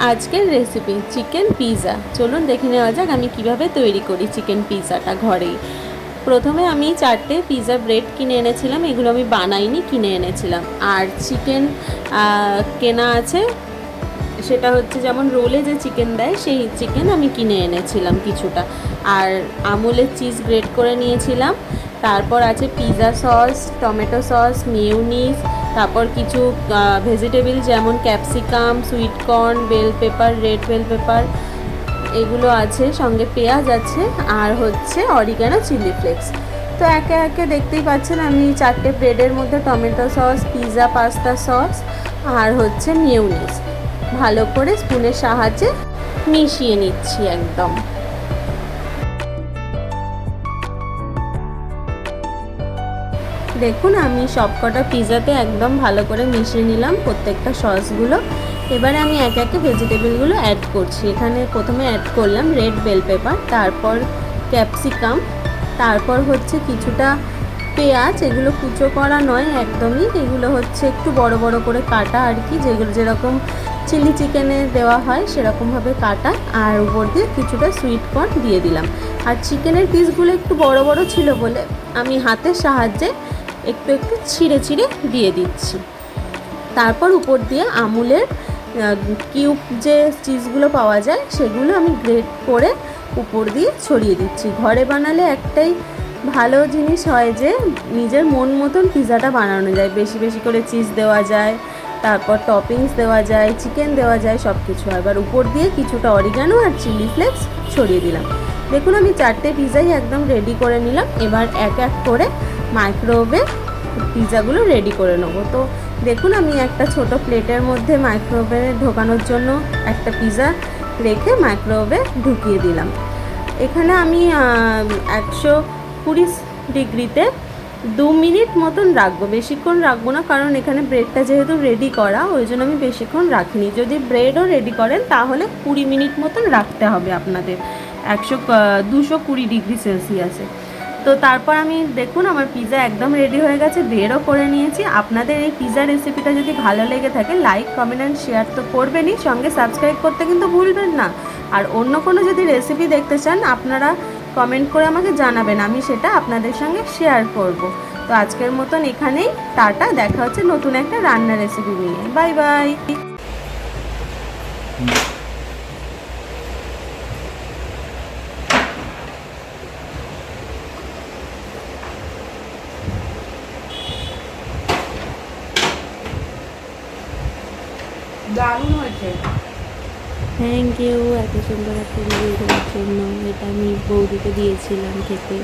আজকের recipe chicken pizza. চলুন দেখে নেওয়া যাক আমি কিভাবে তৈরি করি চিকেন পিৎজাটা ঘরেই। প্রথমে আমি 4টে পিৎজা ব্রেড কিনে এনেছিলাম, এগুলো আমি বানাইনি, কিনে এনেছিলাম। আর চিকেন কেনা আছে, সেটা হচ্ছে যেমন রোলে যে চিকেন দেয় সেই চিকেন আমি কিনে এনেছিলাম কিছুটা। আর আমুলের চিজ গ্রেট করে নিয়েছিলাম। তারপর আছে pizza sauce, tomato sauce, mayonnaise, তারপর কিছু ভেজিটেবল যেমন capsicum, sweet corn, bell pepper, red bell pepper, এগুলো আছে, সঙ্গে পেঁয়াজ আছে, আর হচ্ছে অরিগানো, চিলি ফ্লেক্স। তো একে একে দেখতেই পাচ্ছেন আমি 4টে ব্রেডের মধ্যে tomato sauce, pizza pasta sauce আর হচ্ছে মেয়োনিজ ভালো করে স্পুনের সাহায্যে মিশিয়ে নিচ্ছি একদম। দেখুন আমি সবকটা পিৎজাতে একদম ভালো করে মিশিয়ে নিলাম প্রত্যেকটা সসগুলো। এবারে আমি একে একে ভেজিটেবলগুলো অ্যাড করছি। এখানে প্রথমে অ্যাড করলাম রেড বেল পেপার, তারপর ক্যাপসিকাম, তারপর হচ্ছে কিছুটা পেঁয়াজ। এগুলো কুচো করা নয় একদমই, এগুলো হচ্ছে একটু বড় বড় করে কাটা আর কি, যেগুলো যেরকম চিলি চিকেনে দেওয়া হয় সেরকমভাবে কাটা। আর উপর দিয়ে কিছুটা সুইট কর্ন দিয়ে দিলাম। আর চিকেনের পিসগুলো একটু বড় বড় ছিল বলে আমি হাতের সাহায্যে একটু একটু ছিঁড়ে ছিঁড়ে দিয়ে দিচ্ছি। তারপর উপর দিয়ে আমুলের কিউব যে চিজগুলো পাওয়া যায় সেগুলো আমি গ্রেট করে উপর দিয়ে ছড়িয়ে দিচ্ছি। ঘরে বানালে একটাই ভালো জিনিস হয় যে নিজের মন মতন পিৎজাটা বানানো যায়, বেশি বেশি করে চিজ দেওয়া যায়, তারপর টপিংস দেওয়া যায়, চিকেন দেওয়া যায়, সব কিছু। এবার উপর দিয়ে কিছুটা অরিগানো আর চিলি ফ্লেক্স ছড়িয়ে দিলাম। দেখুন আমি 4টে পিৎজাই একদম রেডি করে নিলাম। এবার এক এক করে মাইক্রোওয়েভে পিৎজাগুলো রেডি করে নেবো। তো দেখুন আমি একটা ছোট প্লেটের মধ্যে মাইক্রোওয়েভে ঢোকানোর জন্য একটা পিৎজা রেখে মাইক্রোওয়েভে ঢুকিয়ে দিলাম। এখানে আমি 120 ডিগ্রিতে 2 মিনিট মতন রাখবো, বেশিক্ষণ রাখবো না, কারণ এখানে ব্রেডটা যেহেতু রেডি করা ওই জন্য আমি বেশিক্ষণ রাখিনি। যদি ব্রেডও রেডি করেন তাহলে 20 মিনিট মতন রাখতে হবে আপনাদের 220 ডিগ্রি সেলসিয়াসে। তো তারপর আমি দেখুন আমার পিৎজা একদম রেডি হয়ে গেছে, বেরও করে নিয়েছি। আপনাদের এই পিৎজা রেসিপিটা যদি ভালো লেগে থাকে লাইক, কমেন্ট অ্যান্ড শেয়ার তো করবেনই, সঙ্গে সাবস্ক্রাইব করতে কিন্তু ভুলবেন না। আর অন্য কোনো যদি রেসিপি দেখতে চান আপনারা কমেন্ট করে আমাকে জানাবেন, আমি সেটা আপনাদের সঙ্গে শেয়ার করব। তো আজকের মতন এখানেই টাটা, দেখা হচ্ছে নতুন একটা রান্নার রেসিপি নিয়ে। Bye bye. দারুণ হয়েছে। থ্যাংক ইউ এত সুন্দর একটা ভিডিও দেওয়ার জন্য। এটা আমি বৌদিকে দিয়েছিলাম খেতে।